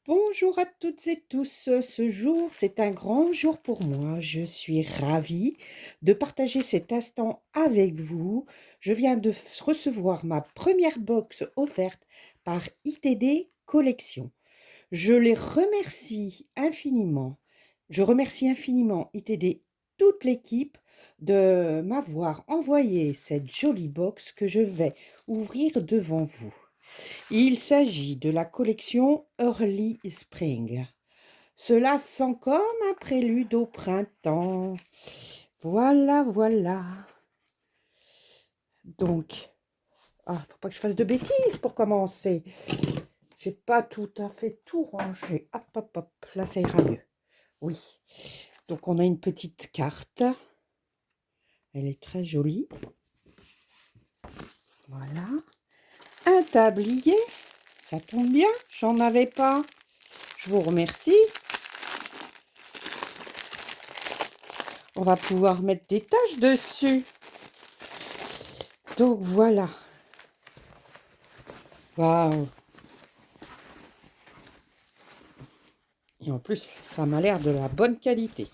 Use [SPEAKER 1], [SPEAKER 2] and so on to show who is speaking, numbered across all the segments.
[SPEAKER 1] Bonjour à toutes et tous. Ce jour, c'est un grand jour pour moi. Je suis ravie de partager cet instant avec vous. Je viens de recevoir ma première box offerte par ITD Collection. Je les remercie infiniment. Je remercie infiniment ITD, toute l'équipe, de m'avoir envoyé cette jolie box que je vais ouvrir devant vous. Il s'agit de la collection Early Spring. Cela sent comme un prélude au printemps. Voilà, voilà. Donc, faut pas que je fasse de bêtises pour commencer. J'ai pas tout à fait tout rangé. Hop, hop, hop. Là, ça ira mieux. Oui. Donc, on a une petite carte. Elle est très jolie. Voilà. Un tablier. Ça tombe bien. J'en avais pas. Je vous remercie. On va pouvoir mettre des taches dessus. Donc voilà. Waouh. Et en plus, ça m'a l'air de la bonne qualité.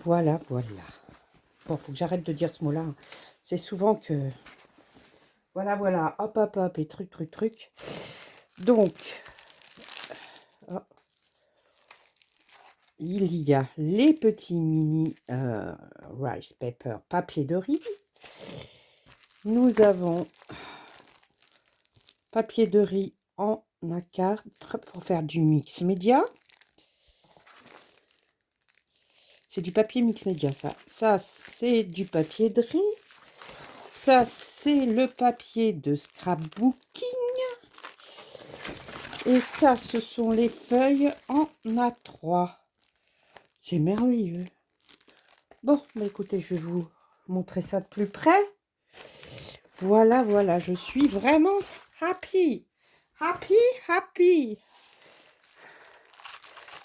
[SPEAKER 1] Voilà, voilà. Bon, faut que j'arrête de dire ce mot-là. C'est souvent que... Voilà, voilà. Hop, hop, hop. Et truc, truc, truc. Donc, oh, il y a les petits mini rice paper papier de riz. Nous avons papier de riz en A4 pour faire du mix média. C'est du papier mix média, ça. Ça, c'est du papier de riz. Ça, c'est le papier de scrapbooking. Et ça, ce sont les feuilles en A3. C'est merveilleux. Bon, bah écoutez, je vais vous montrer ça de plus près. Voilà, voilà, je suis vraiment happy. Happy, happy.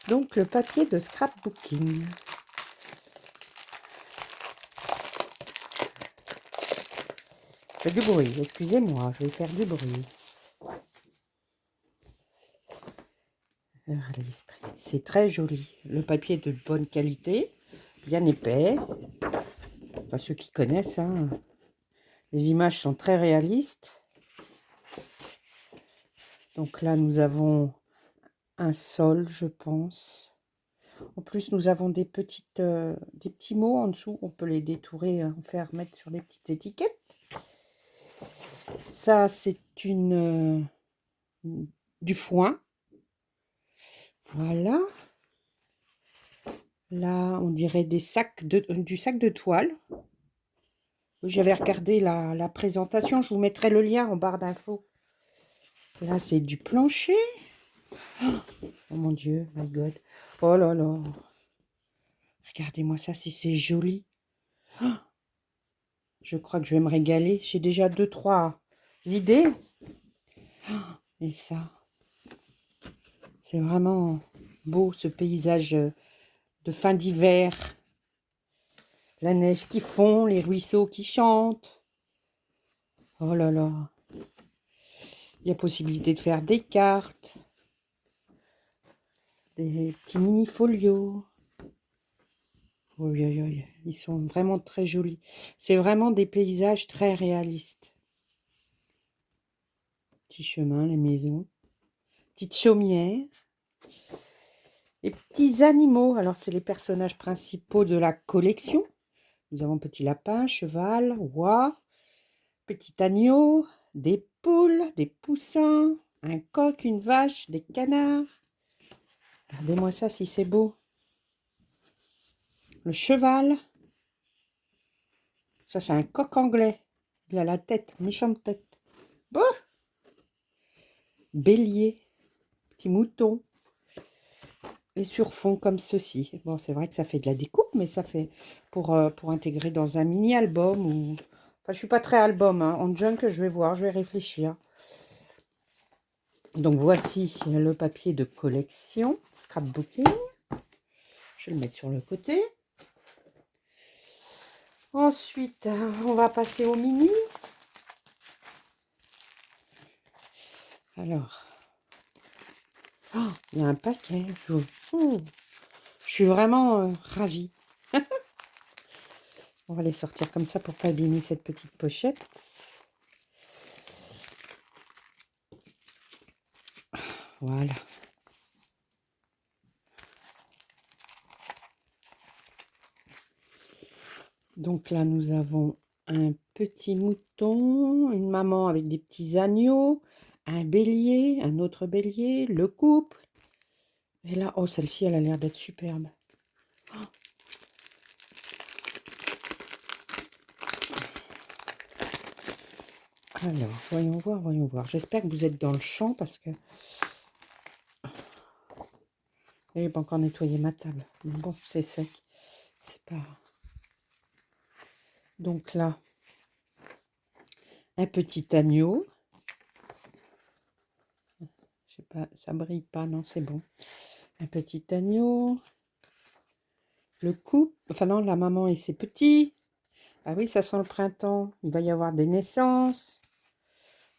[SPEAKER 1] Donc, le papier de scrapbooking. Fait du bruit, excusez-moi, je vais faire du bruit. C'est très joli. Le papier est de bonne qualité, bien épais. Enfin, ceux qui connaissent, hein. Les images sont très réalistes. Donc là, nous avons un sol, je pense. En plus, nous avons des petits mots en dessous. On peut les détourer, en faire mettre sur les petites étiquettes. Ça, c'est du foin. Voilà. Là, on dirait du sac de toile. Oui, j'avais regardé la présentation. Je vous mettrai le lien en barre d'infos. Là, c'est du plancher. Oh mon Dieu, my God. Oh là là. Regardez-moi ça, si c'est joli. Je crois que je vais me régaler. J'ai déjà 2-3 idées. Et ça, c'est vraiment beau, ce paysage de fin d'hiver. La neige qui fond, les ruisseaux qui chantent. Oh là là. Il y a possibilité de faire des cartes. Des petits mini-folios. Oui, oui, oui. Ils sont vraiment très jolis. C'est vraiment des paysages très réalistes. Petit chemin, les maisons. Petite chaumière. Les petits animaux. Alors, c'est les personnages principaux de la collection. Nous avons petit lapin, cheval, roi, petit agneau, des poules, des poussins, un coq, une vache, des canards. Regardez-moi ça si c'est beau. Le cheval. Ça, c'est un coq anglais. Il a la tête, méchante tête. Bon. Bélier. Petit mouton. Et sur fond comme ceci. Bon, c'est vrai que ça fait de la découpe, mais ça fait pour intégrer dans un mini-album. Enfin, je suis pas très album. Hein. En junk, je vais voir, je vais réfléchir. Donc, voici le papier de collection. Scrapbooking. Je vais le mettre sur le côté. Ensuite, on va passer au mini. Alors, oh, il y a un paquet. Je suis vraiment ravie. On va les sortir comme ça pour pas abîmer cette petite pochette. Voilà. Donc là, nous avons un petit mouton, une maman avec des petits agneaux, un bélier, un autre bélier, le couple. Et là, oh, celle-ci, elle a l'air d'être superbe. Alors, voyons voir, voyons voir. J'espère que vous êtes dans le champ parce que... Je n'ai pas encore nettoyé ma table. Bon, c'est sec. C'est pas... Donc là, un petit agneau. Je sais pas, ça brille pas, non, c'est bon. Un petit agneau. Le couple, enfin non, la maman et ses petits. Ah oui, ça sent le printemps. Il va y avoir des naissances,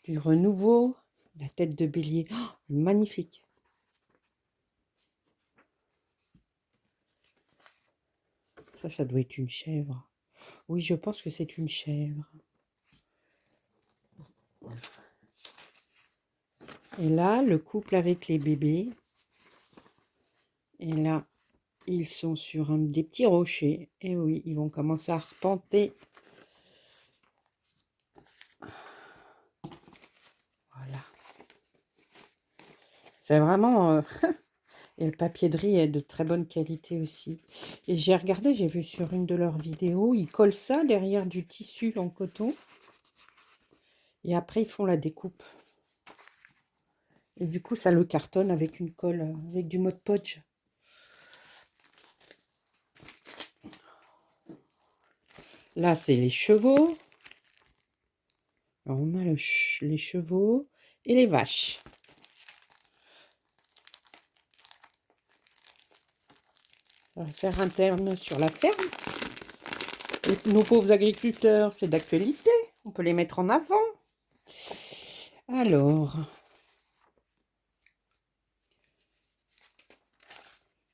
[SPEAKER 1] du renouveau. La tête de bélier, oh, magnifique. Ça doit être une chèvre. Oui, je pense que c'est une chèvre. Et là, le couple avec les bébés. Et là, ils sont sur des petits rochers. Et oui, ils vont commencer à arpenter. Voilà. C'est vraiment... et le papier de riz est de très bonne qualité aussi. Et j'ai regardé, j'ai vu sur une de leurs vidéos, ils collent ça derrière du tissu en coton. Et après, ils font la découpe. Et du coup, ça le cartonne avec une colle, avec du Mod Podge. Là, c'est les chevaux. Alors, on a les chevaux et les vaches. On va faire un terme sur la ferme. Et nos pauvres agriculteurs, c'est d'actualité. On peut les mettre en avant. Alors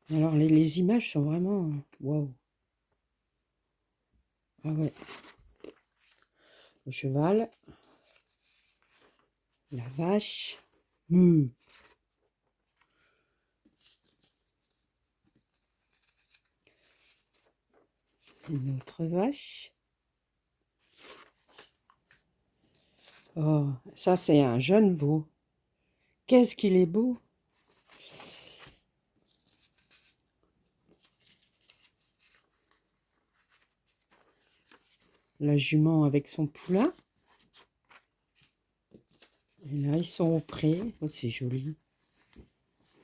[SPEAKER 1] les images sont vraiment... Waouh. Ah ouais. Le cheval. La vache. Une autre vache. Oh, ça c'est un jeune veau. Qu'est-ce qu'il est beau. La jument avec son poulain. Et là, ils sont au pré. Oh, c'est joli.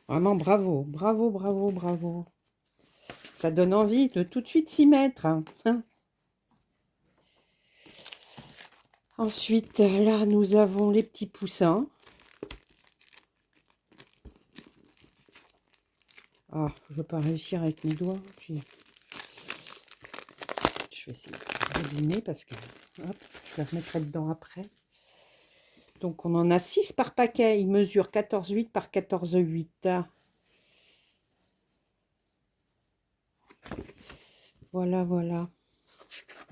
[SPEAKER 1] Vraiment, bravo, bravo, bravo, bravo. Ça donne envie de tout de suite s'y mettre. Hein. Ensuite, là, nous avons les petits poussins. Ah, je ne vais pas réussir avec mes doigts. Si. Je vais essayer de régler parce que hop, je la remettrai dedans après. Donc, on en a 6 par paquet. Il mesure 14,8 par 14,8. Voilà, voilà.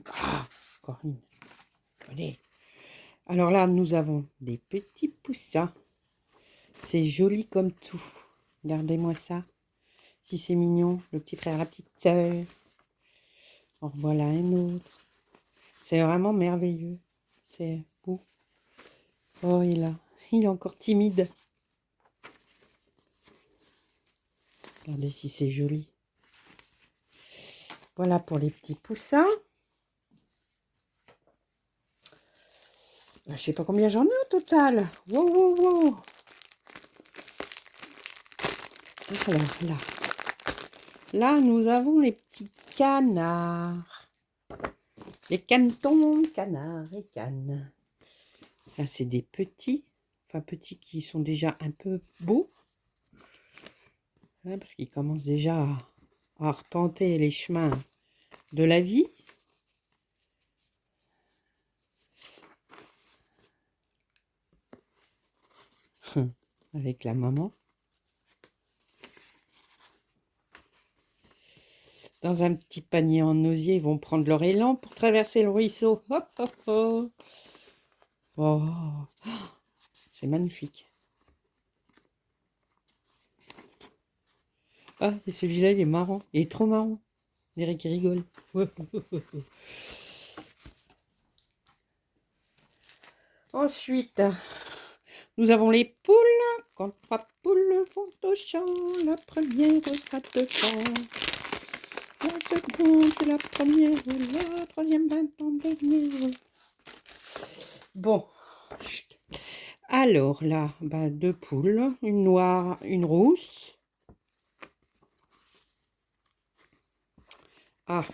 [SPEAKER 1] Ah, Corinne. Allez. Alors là, nous avons des petits poussins. C'est joli comme tout. Regardez-moi ça. Si c'est mignon, le petit frère, la petite sœur. En voilà un autre. C'est vraiment merveilleux. C'est beau. Oh, il est encore timide. Regardez si c'est joli. Voilà pour les petits poussins. Je ne sais pas combien j'en ai au total. Wow, wow, wow. Alors là. Là, nous avons les petits canards. Les canetons, canards et cannes. Là, c'est des petits. Enfin, petits qui sont déjà un peu beaux. Là, parce qu'ils commencent déjà à arpenter les chemins de la vie. avec la maman. Dans un petit panier en osier, ils vont prendre leur élan pour traverser le ruisseau. Oh, oh, oh. Oh, c'est magnifique. Ah, et celui-là, il est marrant. Il est trop marrant. On dirait qu'il rigole. Ensuite, nous avons les poules. Quand trois poules vont au champ, la première va devant. La seconde, c'est la première. La troisième va en dernière. Bon. Chut. Alors là, bah, deux poules. Une noire, une rousse. Ah.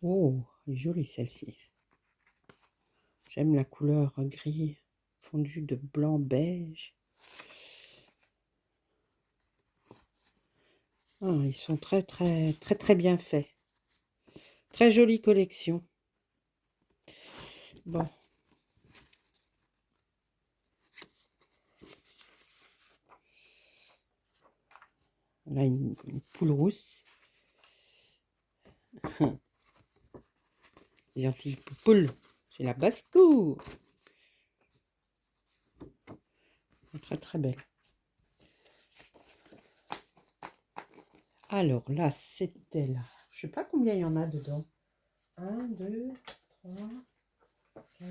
[SPEAKER 1] Oh, elle est jolie celle-ci. J'aime la couleur gris fondu de blanc beige. Ah, ils sont très bien faits. Très jolie collection. Bon. Là, une poule rousse. Gentille poule. C'est la basse-cour. Très belle. Alors là, c'était là. Je sais pas combien il y en a dedans. 1, 2, 3, 4,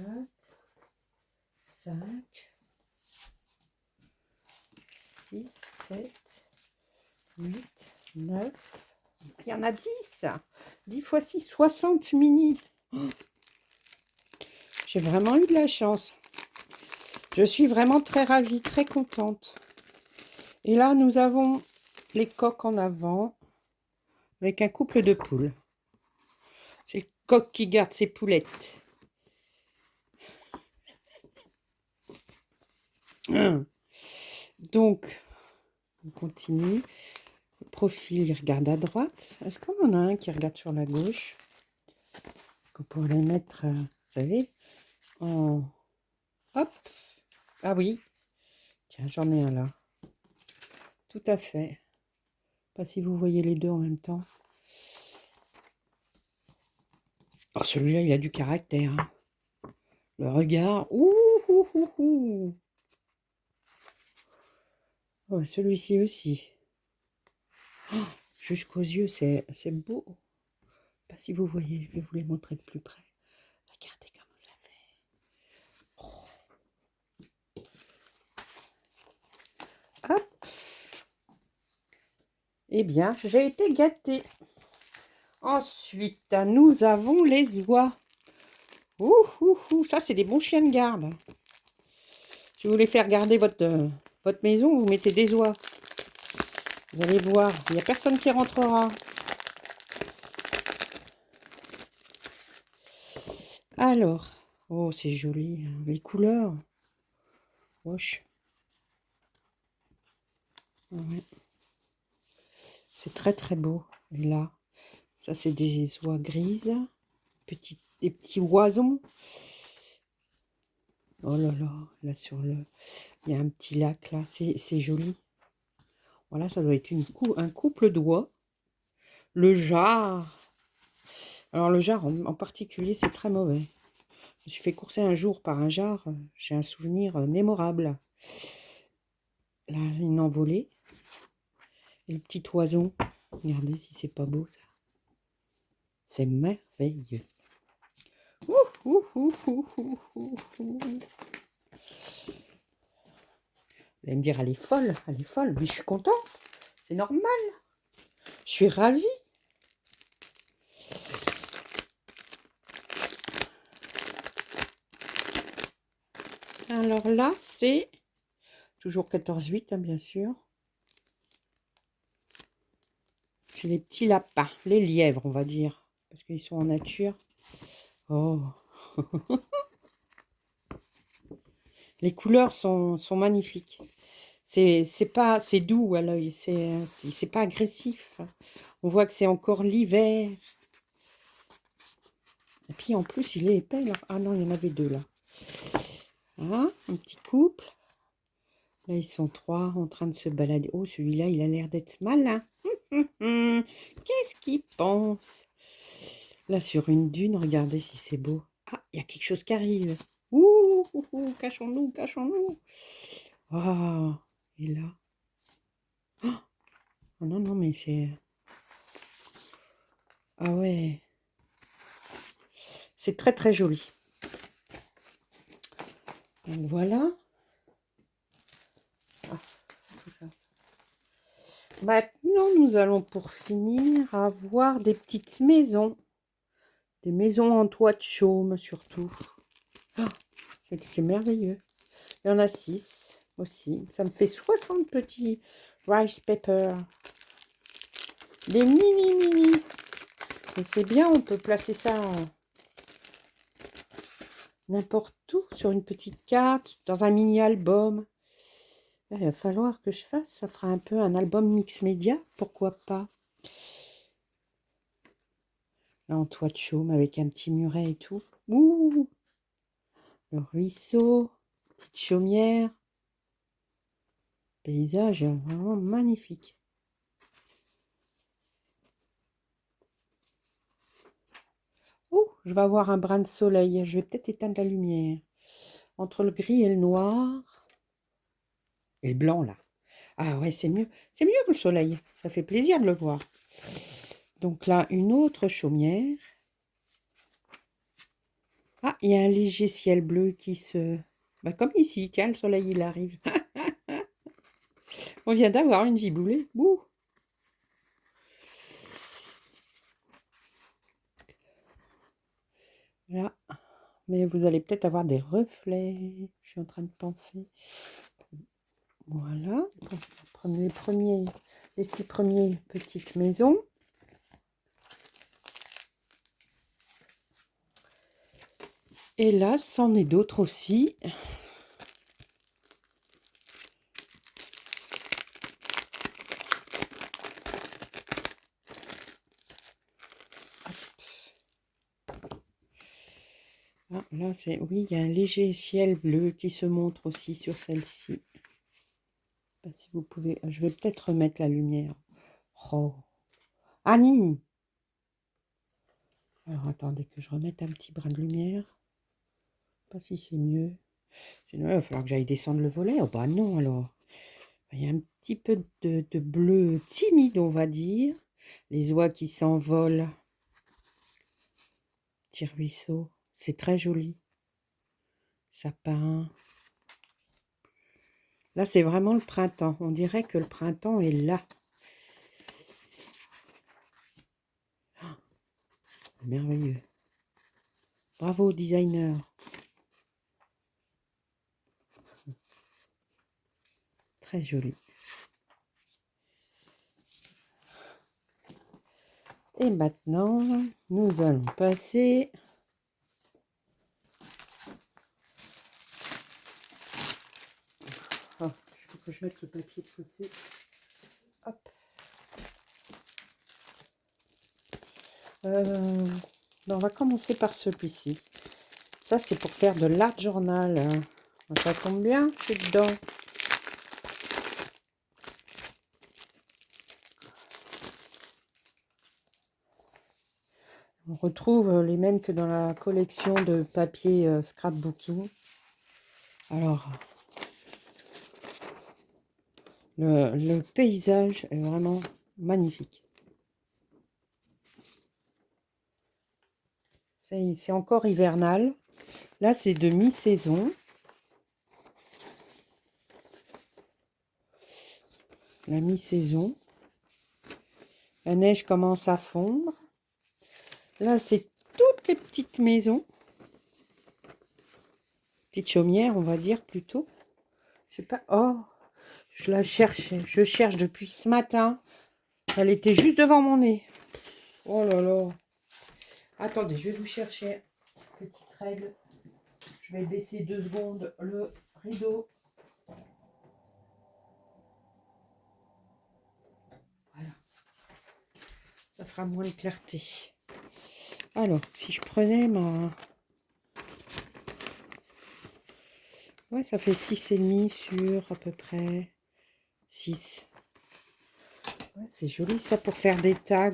[SPEAKER 1] 5, 6, 7, 8, 9. Il y en a 10. 10 fois 6, 60 mini. J'ai vraiment eu de la chance. Je suis vraiment très ravie, très contente. Et là, nous avons les coques en avant avec un couple de poules. C'est le coq qui garde ses poulettes. Donc, on continue. Le profil, il regarde à droite. Est-ce qu'on en a un qui regarde sur la gauche? Est-ce qu'on pourrait les mettre, vous savez, en... Hop. Ah oui. Tiens, j'en ai un là. Tout à fait. Pas si vous voyez les deux en même temps. Oh, celui-là, il a du caractère. Hein. Le regard. Ouh, ouh, ouh, ouh. Oh, celui-ci aussi. Oh, jusqu'aux yeux, c'est beau. Pas si vous voyez, je vais vous les montrer de plus près. Regardez comment ça fait. Oh. Hop. Eh bien, j'ai été gâtée. Ensuite, nous avons les oies. Ouh, ouh, ouh. Ça, c'est des bons chiens de garde. Si vous voulez faire garder votre maison, vous mettez des oies. Vous allez voir, il n'y a personne qui rentrera. Alors, oh, c'est joli. Hein. Les couleurs. Wesh. Ouais. C'est très beau. Et là, ça, c'est des oies grises. Des petits oisons. Oh là là, là sur le... Il y a un petit lac là, c'est joli. Voilà, ça doit être un couple d'oies. Le jar. Alors le jar en particulier, c'est très mauvais. Je me suis fait courser un jour par un jar. J'ai un souvenir mémorable. Là, une envolée. Et le petit oiseau. Regardez si c'est pas beau ça. C'est merveilleux. Ouh, ouh, ouh, ouh, ouh, ouh, ouh. Vous allez me dire, elle est folle, mais je suis contente. C'est normal. Je suis ravie. Alors là, c'est toujours 14,8, hein, bien sûr. C'est les petits lapins, les lièvres, on va dire, parce qu'ils sont en nature. Oh. Les couleurs sont magnifiques. C'est doux à l'œil, c'est pas agressif. On voit que c'est encore l'hiver. Et puis en plus, il est épais là. Ah non, il y en avait deux là. Hein, un petit couple. Là, ils sont 3 en train de se balader. Oh, celui-là, il a l'air d'être malin. Qu'est-ce qu'il pense? Là, sur une dune, regardez si c'est beau. Ah, il y a quelque chose qui arrive. Ouh, ouh, ouh, cachons-nous, cachons-nous. Oh, et là. Oh non, non, mais c'est... Ah ouais. C'est très, très joli. Donc voilà. Ah, maintenant, nous allons pour finir avoir des petites maisons. Des maisons en toit de chaume surtout. Ah, c'est merveilleux. Il y en a 6 aussi. Ça me fait 60 petits rice paper. Des mini mini. Et c'est bien, on peut placer ça n'importe où, sur une petite carte, dans un mini album. Il va falloir que je fasse, ça fera un peu un album mix média, pourquoi pas. Là, en toit de chaume avec un petit muret et tout. Ouh, le ruisseau, petite chaumière. Paysage vraiment magnifique. Oh, je vais avoir un brin de soleil. Je vais peut-être éteindre la lumière. Entre le gris et le noir. Et le blanc, là. Ah ouais, c'est mieux. C'est mieux que le soleil. Ça fait plaisir de le voir. Donc là, une autre chaumière. Ah, il y a un léger ciel bleu qui se... Bah, comme ici, tiens, le soleil, il arrive. On vient d'avoir une giboulée. Ouh. Là. Mais vous allez peut-être avoir des reflets. Je suis en train de penser. Voilà. Les 6 premières petites maisons. Et là, c'en est d'autres aussi. Ah, là, c'est... Oui, il y a un léger ciel bleu qui se montre aussi sur celle-ci. Si vous pouvez... Je vais peut-être remettre la lumière. Oh. Annie! Alors, attendez que je remette un petit brin de lumière. Pas si c'est mieux. Sinon, il va falloir que j'aille descendre le volet. Oh, bah non, alors. Il y a un petit peu de bleu timide, on va dire. Les oies qui s'envolent. Petit ruisseau. C'est très joli. Sapin. Là, c'est vraiment le printemps. On dirait que le printemps est là. Oh, merveilleux. Bravo, designer. Très joli. Et maintenant, nous allons passer il faut que je mette le papier de côté. Hop. On va commencer par celui-ci. Ça, c'est pour faire de l'art journal. Ça tombe bien, c'est dedans. On retrouve les mêmes que dans la collection de papier scrapbooking. Alors, le paysage est vraiment magnifique. C'est encore hivernal. Là, c'est de mi-saison. La mi-saison. La neige commence à fondre. Là, c'est toutes les petites maisons. Petite chaumière, on va dire, plutôt. Je sais pas. Oh, je la cherche. Je cherche depuis ce matin. Elle était juste devant mon nez. Oh là là. Attendez, je vais vous chercher. Petite règle. Je vais baisser 2 secondes le rideau. Voilà. Ça fera moins de clarté. Alors, si je prenais Ouais, ça fait 6,5 sur à peu près 6. Ouais, c'est joli ça pour faire des tags.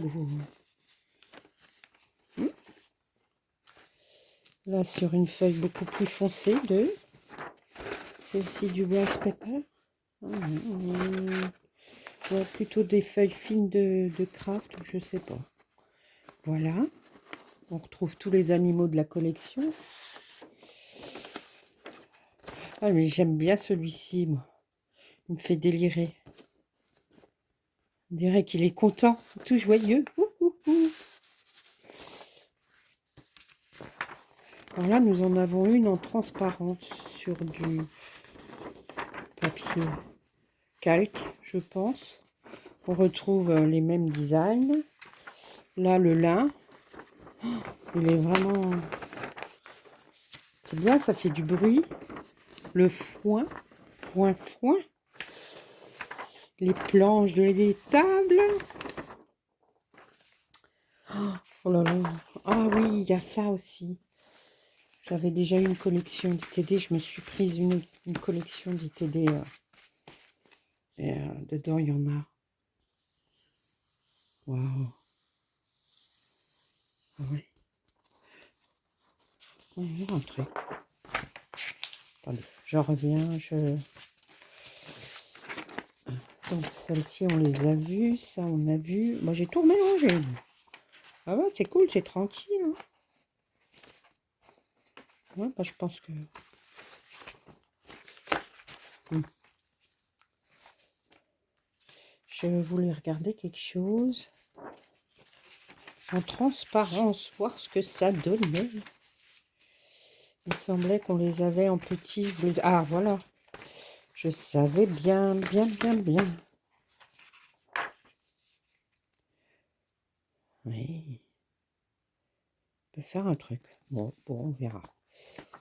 [SPEAKER 1] Là, sur une feuille beaucoup plus foncée, c'est aussi du rice pepper. Ouais, plutôt des feuilles fines de craft, ou je sais pas. Voilà. On retrouve tous les animaux de la collection. Ah, mais j'aime bien celui-ci, moi. Il me fait délirer. On dirait qu'il est content, tout joyeux. Alors là, nous en avons une en transparente sur du papier calque, je pense. On retrouve les mêmes designs. Là, le lin, il est vraiment... C'est bien, ça fait du bruit. Le foin, foin. Les planches de les tables. Oh là là. Ah oui, il y a ça aussi. J'avais déjà eu une collection d'ITD. Je me suis prise une collection d'ITD. Dedans, il y en a. Waouh. Ouais. Il y a un truc. Attendez, je reviens. Donc, celle-ci, on les a vues. Ça, on a vu. Moi, j'ai tout mélangé. Ah ouais, c'est cool, c'est tranquille. Hein. Ouais, bah, je pense que... Je voulais regarder quelque chose en transparence, voir ce que ça donnait. Il semblait qu'on les avait en petit. Ah, voilà. Je savais bien. Oui. On peut faire un truc. Bon, on verra.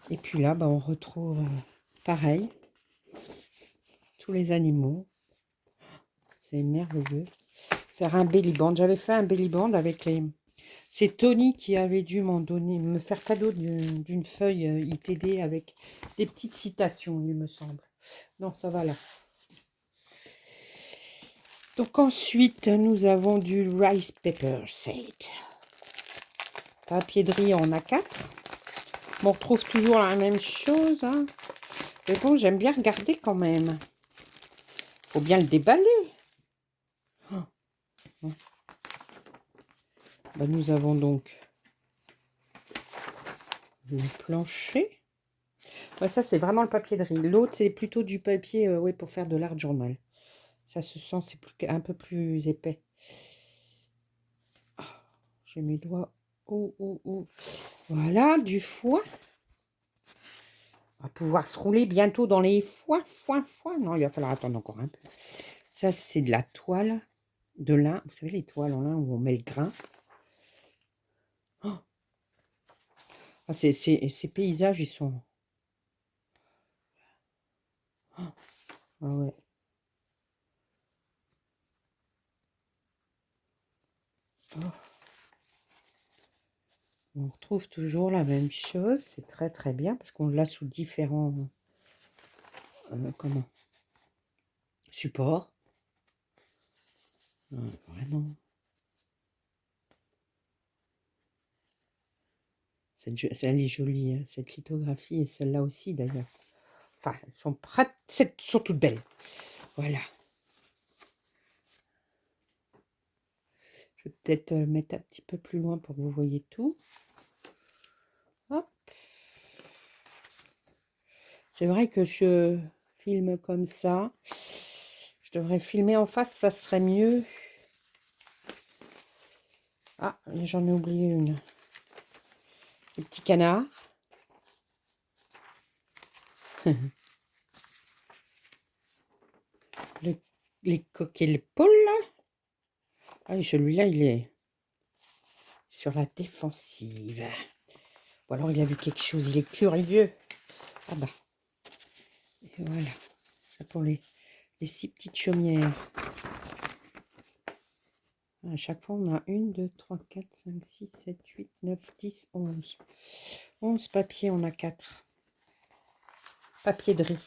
[SPEAKER 1] Et puis là, bah, on retrouve pareil. Tous les animaux. C'est merveilleux. Faire un belly band. J'avais fait un belly band avec les... C'est Tony qui avait dû me faire cadeau d'une feuille ITD avec des petites citations, il me semble. Non, ça va là. Donc ensuite, nous avons du rice pepper set. Papier de riz en A4. On retrouve toujours la même chose. Hein. Mais bon, j'aime bien regarder quand même. Faut bien le déballer. Oh. Bah, nous avons donc le plancher. Ouais, ça, c'est vraiment le papier de riz. L'autre, c'est plutôt du papier ouais, pour faire de l'art journal. Ça se sent, c'est un peu plus épais. Oh, j'ai mes doigts. Oh. Voilà, du foin. On va pouvoir se rouler bientôt dans les foin. Non, il va falloir attendre encore un peu. Ça, c'est de la toile de lin. Vous savez, les toiles en lin où on met le grain. Oh. Ah, ces paysages, ils sont... Oh. Ah ouais. Oh. On retrouve toujours la même chose. C'est très bien parce qu'on l'a sous différents supports. Vraiment. Elle est jolie, hein, cette lithographie, et celle-là aussi d'ailleurs. Enfin, elles sont toutes belles. Voilà. Je vais peut-être mettre un petit peu plus loin pour que vous voyez tout. Hop. C'est vrai que je filme comme ça. Je devrais filmer en face, ça serait mieux. Ah, j'en ai oublié une. Les petits canards. Les coqs et les poules. Ah oui, celui-là, il est sur la défensive. Ou alors il a vu quelque chose, il est curieux. Ah bah. Et voilà. Ça pour les 6 petites chaumières. À chaque fois, on a 1, 2, 3, 4, 5, 6, 7, 8, 9, 10, 11. 11 papiers, on a 4. papier de riz.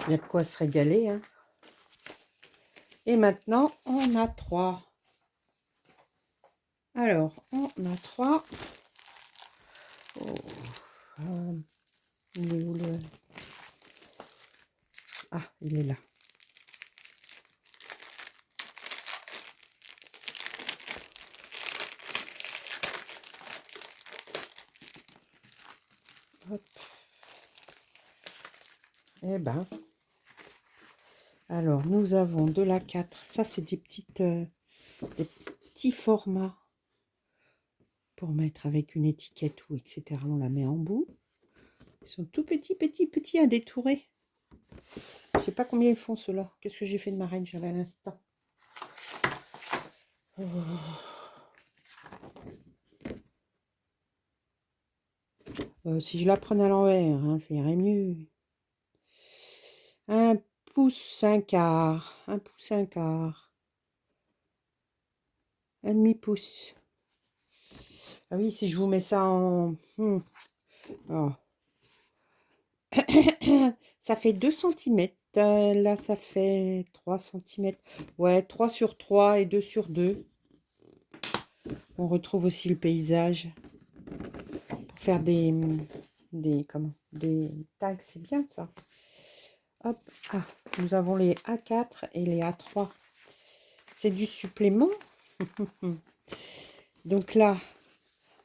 [SPEAKER 1] Il y a de quoi se régaler, hein. Et maintenant, on a 3. Alors, on a 3. Oh, il est où le... Ah, il est là. Hop. Eh ben, alors nous avons de la 4. Ça, c'est des petits formats pour mettre avec une étiquette ou etc. On la met en bout. Ils sont tout petits à détourer. Je sais pas combien ils font ceux-là. Qu'est-ce que j'ai fait de ma reine? J'avais à l'instant. Si je la prenais à l'envers, hein, ça irait mieux. 1 pouce, 1 quart. 1 pouce, 1 quart. 1 demi-pouce. Ah oui, si je vous mets ça en... Oh. Ça fait 2 cm. Là, ça fait 3 cm. Ouais, 3 sur 3 et 2 sur 2. On retrouve aussi le paysage. Pour faire des tags, c'est bien ça. Hop, ah, nous avons les A4 et les A3. C'est du supplément. Donc là,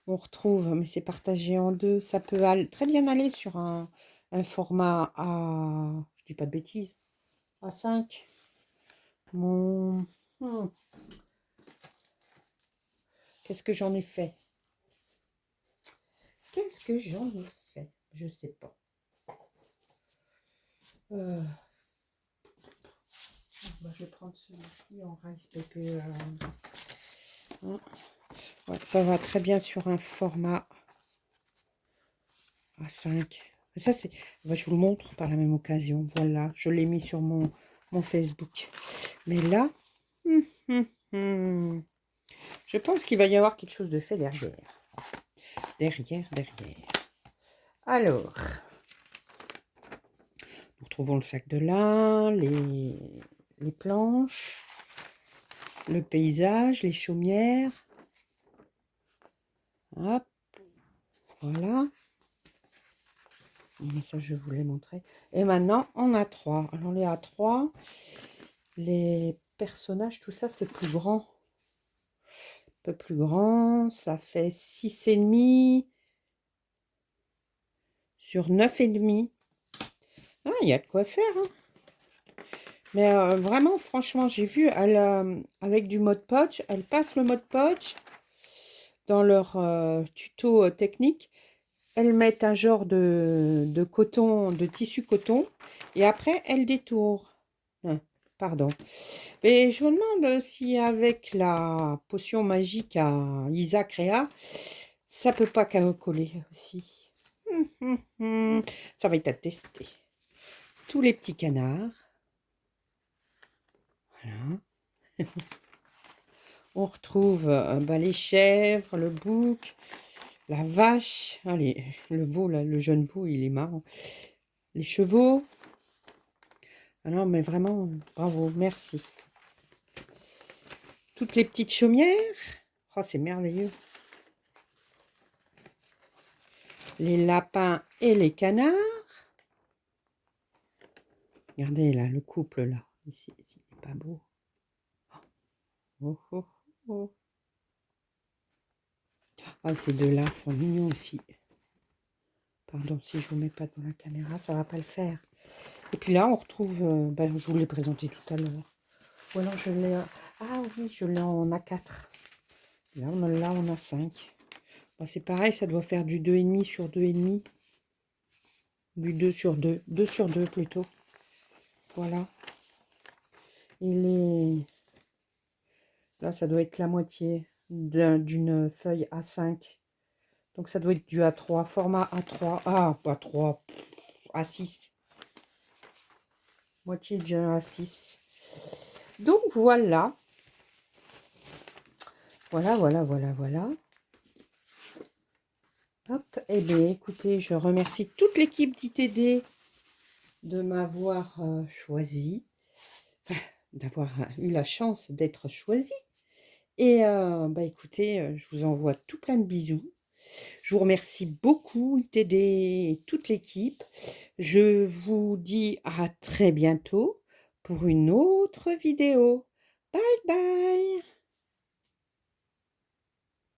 [SPEAKER 1] on retrouve, mais c'est partagé en deux. Ça peut très bien aller sur un format à, je dis pas de bêtises, A5. Qu'est-ce que j'en ai fait? Qu'est-ce que j'en ai fait? Je sais pas. Je vais prendre celui-ci en Rice Paper. Ouais, ça va très bien sur un format A5. Ça, c'est... je vous le montre par la même occasion. Voilà, je l'ai mis sur mon Facebook. Mais là, je pense qu'il va y avoir quelque chose de fait derrière. Derrière. Alors, nous retrouvons le sac de lin, les planches, le paysage, les chaumières. Hop, voilà. Mais ça, je vous l'ai montré. Et maintenant, on a 3. Alors, les A3, les personnages, tout ça, c'est plus grand. Un peu plus grand. Ça fait 6,5 sur 9,5. Ah, il y a de quoi faire, hein. Mais vraiment, franchement, j'ai vu, avec du Mod Podge, elle passe le Mod Podge dans leur tuto technique. Elles mettent un genre de coton, de tissu coton, et après, elles détournent. Pardon. Et je me demande si avec la potion magique à Isa Créa, ça peut pas coller aussi. Ça va être à tester. Tous les petits canards. Voilà. On retrouve les chèvres, le bouc, la vache. Allez, le veau, là, le jeune veau, il est marrant. Les chevaux. Ah non, mais vraiment, bravo, merci. Toutes les petites chaumières. Oh, c'est merveilleux. Les lapins et les canards. Regardez là, le couple là. Ici, il n'est pas beau. Oh. Ah, ces deux-là sont mignons aussi. Pardon, si je vous mets pas dans la caméra, ça va pas le faire. Et puis là, on retrouve, je vous l'ai présenté tout à l'heure. Ou alors je l'ai... Ah oui, je l'ai en A4. Là, on a 5. C'est pareil, ça doit faire du 2,5 sur 2,5. Du 2 sur 2. 2 sur 2 plutôt. Voilà. Là, ça doit être la moitié d'une feuille A5. Donc, ça doit être du A3. Format A3. Ah, A3. A6. Moitié du A6. Donc, voilà. Voilà. Hop, eh bien, écoutez, je remercie toute l'équipe d'ITD de m'avoir choisi, enfin, d'avoir eu la chance d'être choisie. Et bah écoutez, je vous envoie tout plein de bisous. Je vous remercie beaucoup, ITD et toute l'équipe. Je vous dis à très bientôt pour une autre vidéo. Bye bye!